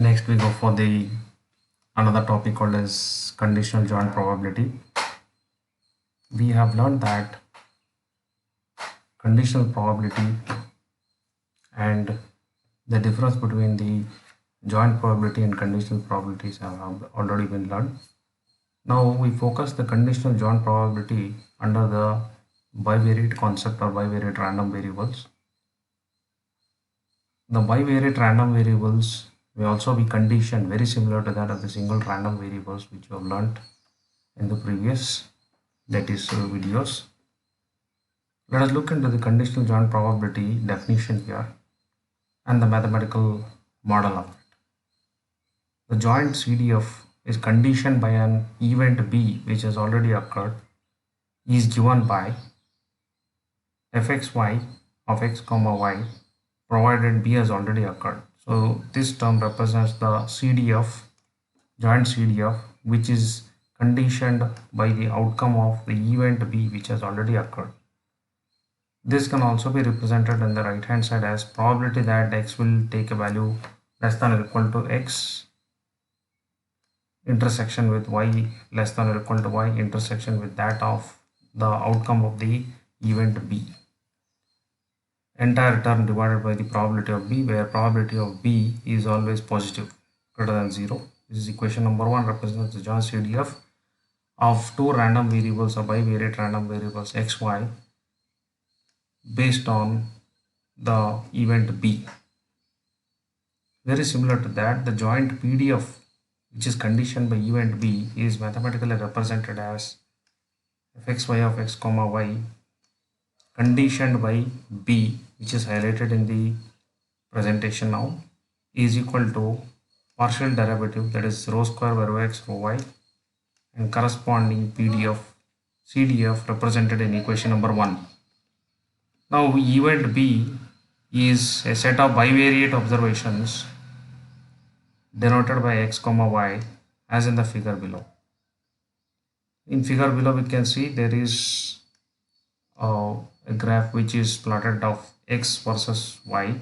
Next we go for the another topic called as conditional joint probability. We have learned that conditional probability and the difference between the joint probability and conditional probabilities have already been learned. Now we focus the conditional joint probability under the bivariate concept or bivariate random variables. The bivariate random variables may also be conditioned very similar to that of the single random variables which you have learned in the previous videos. Let us look into the conditional joint probability definition here and the mathematical model of it. The joint CDF is conditioned by an event B which has already occurred is given by fxy of x comma y provided B has already occurred. So this term represents the CDF, joint CDF, which is conditioned by the outcome of the event B which has already occurred. This can also be represented on the right hand side as probability that x will take a value less than or equal to x intersection with y less than or equal to y intersection with that of the outcome of the event B. Entire term divided by the probability of B, where probability of B is always positive, greater than 0. This is equation number 1, represents the joint CDF of two random variables or bivariate random variables x, y based on the event B. Very similar to that, the joint PDF, which is conditioned by event B, is mathematically represented as fxy of x comma y conditioned by B, which is highlighted in the presentation now, is equal to partial derivative, that is rho square by rho x rho y, and corresponding PDF CDF represented in equation number 1. Now event B is a set of bivariate observations denoted by x comma y as in the figure below. In figure below we can see there is a graph which is plotted of x versus y,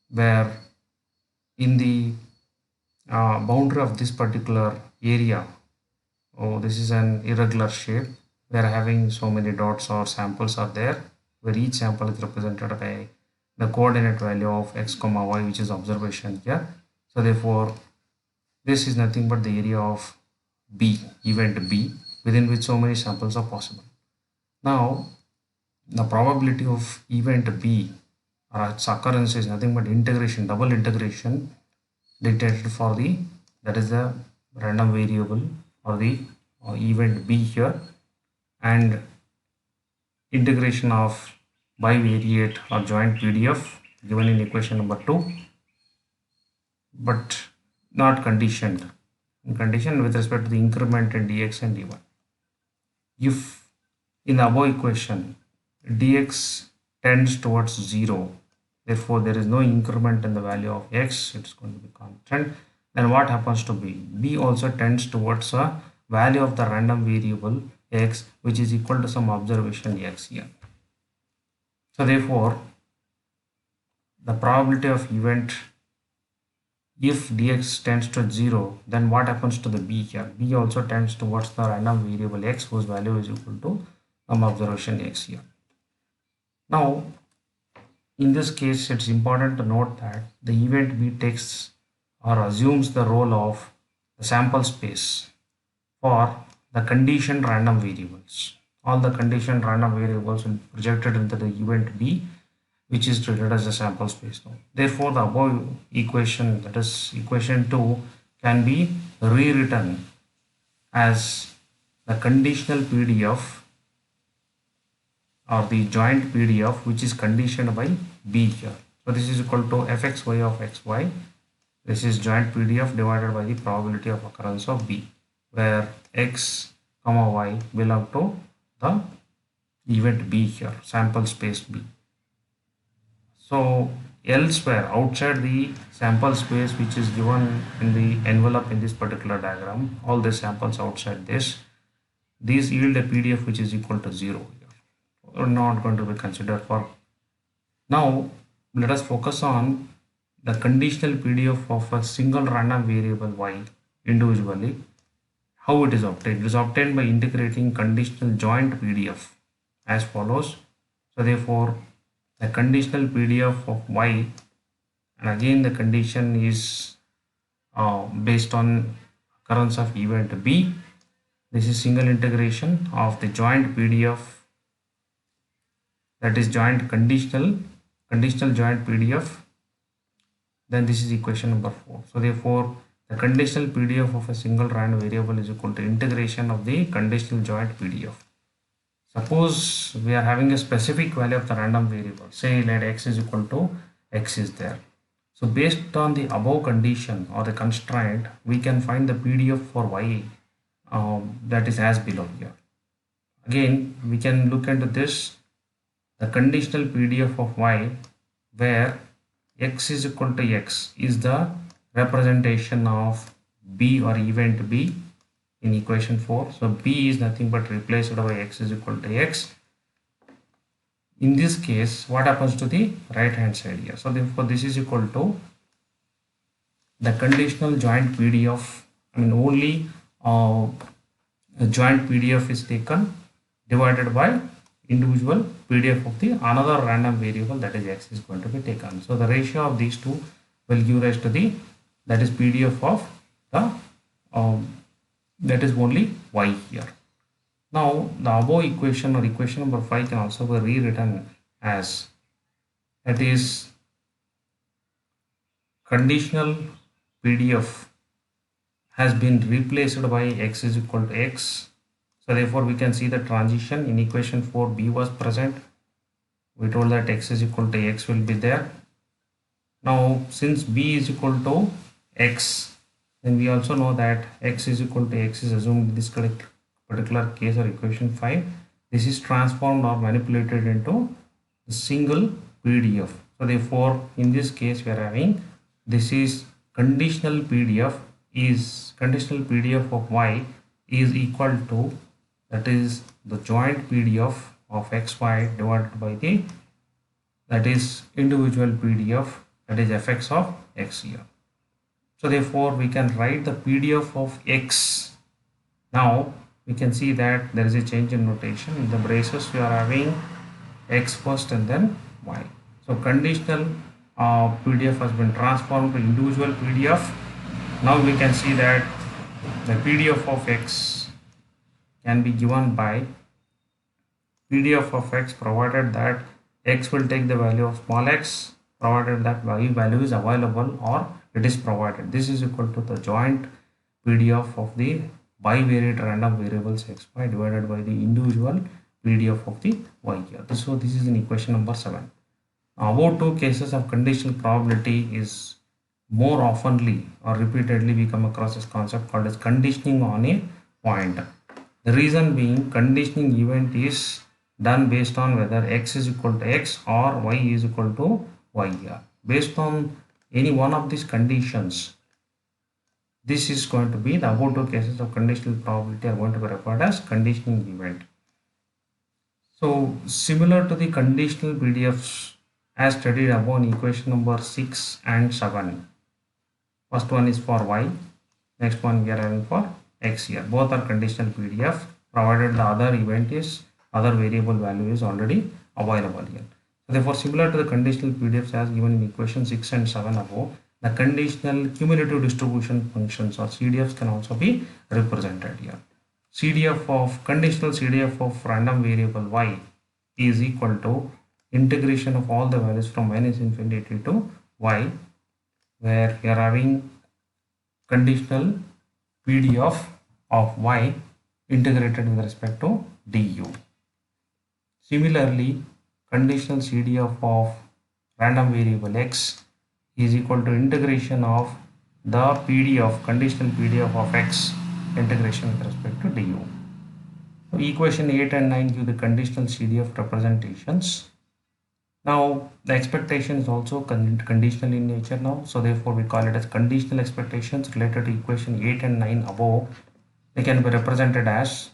where in the boundary of this particular area, this is an irregular shape, we are having so many dots or samples are there, where each sample is represented by the coordinate value of x comma y, which is observation here. So therefore this is nothing but the area of B, event B, within which so many samples are possible. Now the probability of event B or its occurrence is nothing but integration, double integration dictated for the, that is the random variable or the event B here, and integration of bivariate or joint PDF given in equation number 2, but not conditioned. Conditioned with respect to the increment in dx and dy. If in the above equation dx tends towards 0, therefore there is no increment in the value of x, it's going to be constant, then what happens to b? B also tends towards a value of the random variable x, which is equal to some observation x here. So therefore the probability of event, if dx tends to 0, then what happens to the b here? B also tends towards the random variable x, whose value is equal to some observation x here. Now in this case it's important to note that the event B takes or assumes the role of the sample space for the conditioned random variables. All the conditioned random variables will be projected into the event B, which is treated as a sample space now. Therefore the above equation, that is equation 2, can be rewritten as the conditional PDF or the joint PDF, which is conditioned by B here. So this is equal to fxy of xy. This is joint PDF divided by the probability of occurrence of B, where x comma y belong to the event B here, sample space B. So elsewhere outside the sample space which is given in the envelope in this particular diagram, all the samples outside this, these yield a PDF which is equal to 0 here. Are not going to be considered for. Now let us focus on the conditional PDF of a single random variable y individually. How it is obtained? It is obtained by integrating conditional joint PDF as follows. So therefore, the conditional PDF of y, and again the condition is based on occurrence of event b. This is single integration of the joint PDF, that is joint conditional joint PDF. Then this is equation number 4. So therefore, the conditional PDF of a single random variable is equal to integration of the conditional joint PDF. Suppose we are having a specific value of the random variable, say let x is equal to x is there. So based on the above condition or the constraint, we can find the PDF for y, that is as below here. Again, we can look into this, the conditional PDF of y, where x is equal to x is the representation of b or event b in equation 4. So b is nothing but replaced by x is equal to x. In this case, what happens to the right hand side here? So therefore this is equal to the conditional joint PDF. I mean only a joint PDF is taken divided by individual PDF of the another random variable, that is x, is going to be taken. So the ratio of these two will give rise to the, that is PDF of the that is only y here. Now the above equation or equation number 5 can also be rewritten as, that is conditional PDF has been replaced by x is equal to x. So therefore we can see the transition in equation 4, b was present. We told that x is equal to x will be there. Now since b is equal to x, then we also know that x is equal to x is assumed in this particular case or equation 5. This is transformed or manipulated into a single PDF. So therefore in this case we are having, this is conditional PDF of y is equal to, that is the joint PDF of xy divided by the, that is individual PDF, that is fx of x here. So therefore we can write the PDF of x. Now we can see that there is a change in notation. In the braces we are having x first and then y. So conditional PDF has been transformed to individual PDF. Now we can see that the PDF of x can be given by PDF of x provided that x will take the value of small x, provided that value is available or it is provided. This is equal to the joint PDF of the bivariate random variables xy divided by the individual PDF of the y here. So this is in equation number 7. About two cases of conditional probability is more oftenly or repeatedly we come across this concept called as conditioning on a point. The reason being, conditioning event is done based on whether x is equal to x or y is equal to y here. Based on any one of these conditions, this is going to be, the above two cases of conditional probability are going to be referred as conditioning event. So similar to the conditional PDFs as studied above in equation number 6 and 7. First one is for y, next one we are having for x here. Both are conditional PDF provided the other event is, other variable value is already available here. So therefore similar to the conditional PDFs as given in equation 6 and 7 above, the conditional cumulative distribution functions or CDFs can also be represented here. CDF of conditional CDF of random variable y is equal to integration of all the values from minus infinity to y, where we are having conditional PDF of y integrated with respect to du. Similarly, conditional CDF of random variable x is equal to integration of the PDF, conditional PDF of x integration with respect to du. So equation 8 and 9 give the conditional CDF representations. Now the expectation is also conditional in nature now, so therefore we call it as conditional expectations related to equation 8 and 9 above. They can be represented as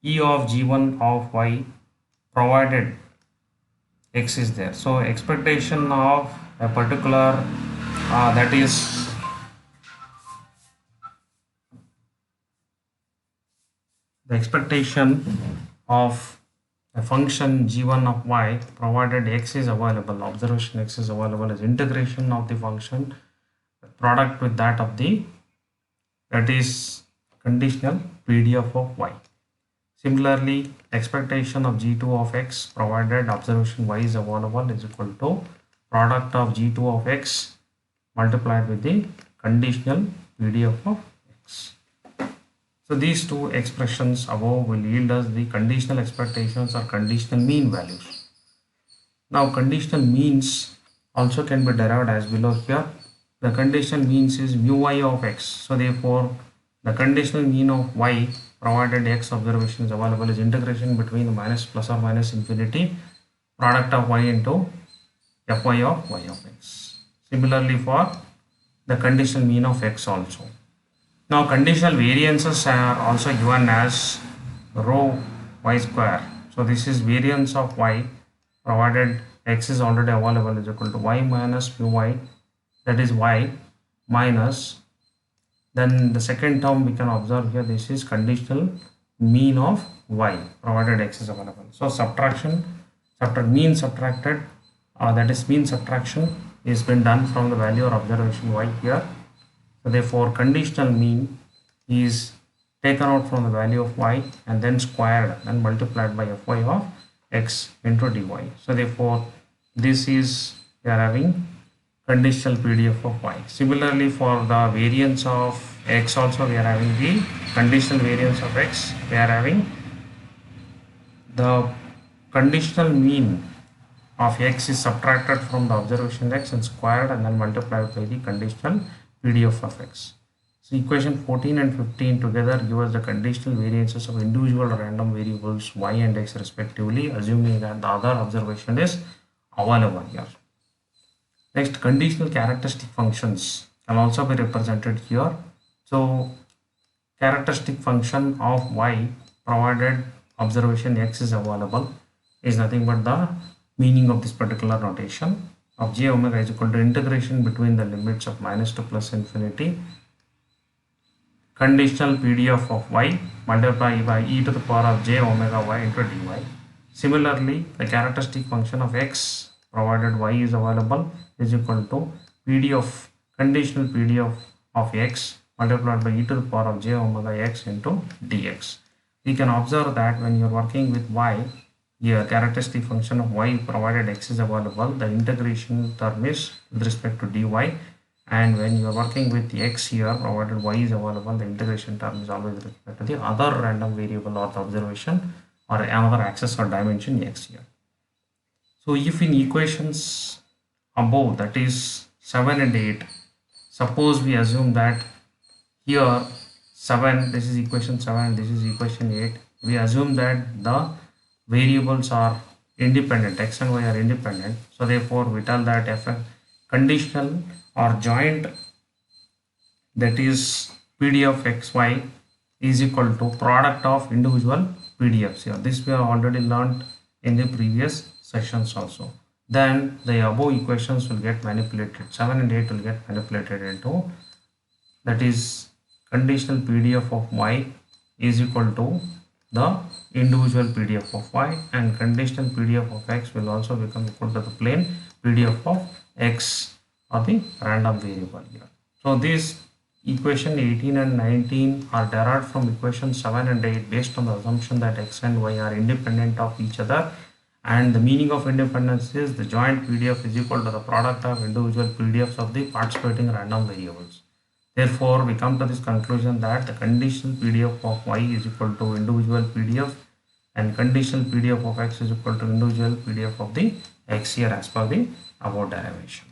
E of g1 of y provided x is there. So expectation of a particular that is the expectation of a function g1 of y provided x is available, observation x is available, is integration of the function product with that of the, that is conditional PDF of y. Similarly, expectation of g2 of x provided observation y is available is equal to product of g2 of x multiplied with the conditional PDF of x. So these two expressions above will yield us the conditional expectations or conditional mean values. Now conditional means also can be derived as below here. The conditional means is mu y of x. So therefore the conditional mean of y provided x observation is available is integration between the minus plus or minus infinity product of y into fy of y of x. Similarly for the conditional mean of x also. Now conditional variances are also given as rho y square. So this is variance of y provided x is already available is equal to y minus mu y, that is y minus, then the second term we can observe here, this is conditional mean of y provided x is available. So subtraction, mean subtracted, that is mean subtraction is been done from the value or observation y here. So therefore conditional mean is taken out from the value of y and then squared and multiplied by fy of x into dy. So therefore this is, we are having conditional PDF of y. Similarly for the variance of x also we are having the conditional variance of x. We are having the conditional mean of x is subtracted from the observation x and squared and then multiplied by the conditional PDF of x. So equation 14 and 15 together give us the conditional variances of individual random variables y and x respectively, assuming that the other observation is available here. Next, conditional characteristic functions can also be represented here. So characteristic function of y provided observation x is available is nothing but the meaning of this particular notation of j omega is equal to integration between the limits of minus to plus infinity conditional PDF of y multiplied by e to the power of j omega y into dy. Similarly, the characteristic function of x provided y is available is equal to PDF, conditional PDF of x multiplied by e to the power of j omega x into dx. We can observe that when you are working with y, here characteristic function of y provided x is available, the integration term is with respect to dy, and when you are working with x here provided y is available, the integration term is always with respect to the other random variable or the observation or another axis or dimension x here. So if in equations above, that is 7 and 8, suppose we assume that here 7, this is equation 7, this is equation 8, we assume that the variables are independent, x and y are independent. So therefore we tell that if a conditional or joint, that is PDF xy is equal to product of individual PDFs here. This we have already learned in the previous sessions also. Then the above equations will get manipulated, 7 and 8 will get manipulated into, that is conditional PDF of y is equal to the individual PDF of y, and conditional PDF of x will also become equal to the plain PDF of x or the random variable here. So this equation 18 and 19 are derived from equation 7 and 8 based on the assumption that x and y are independent of each other, and the meaning of independence is the joint PDF is equal to the product of individual PDFs of the participating random variables. Therefore, we come to this conclusion that the conditional PDF of y is equal to individual PDF and conditional PDF of x is equal to individual PDF of the x here as per the above derivation.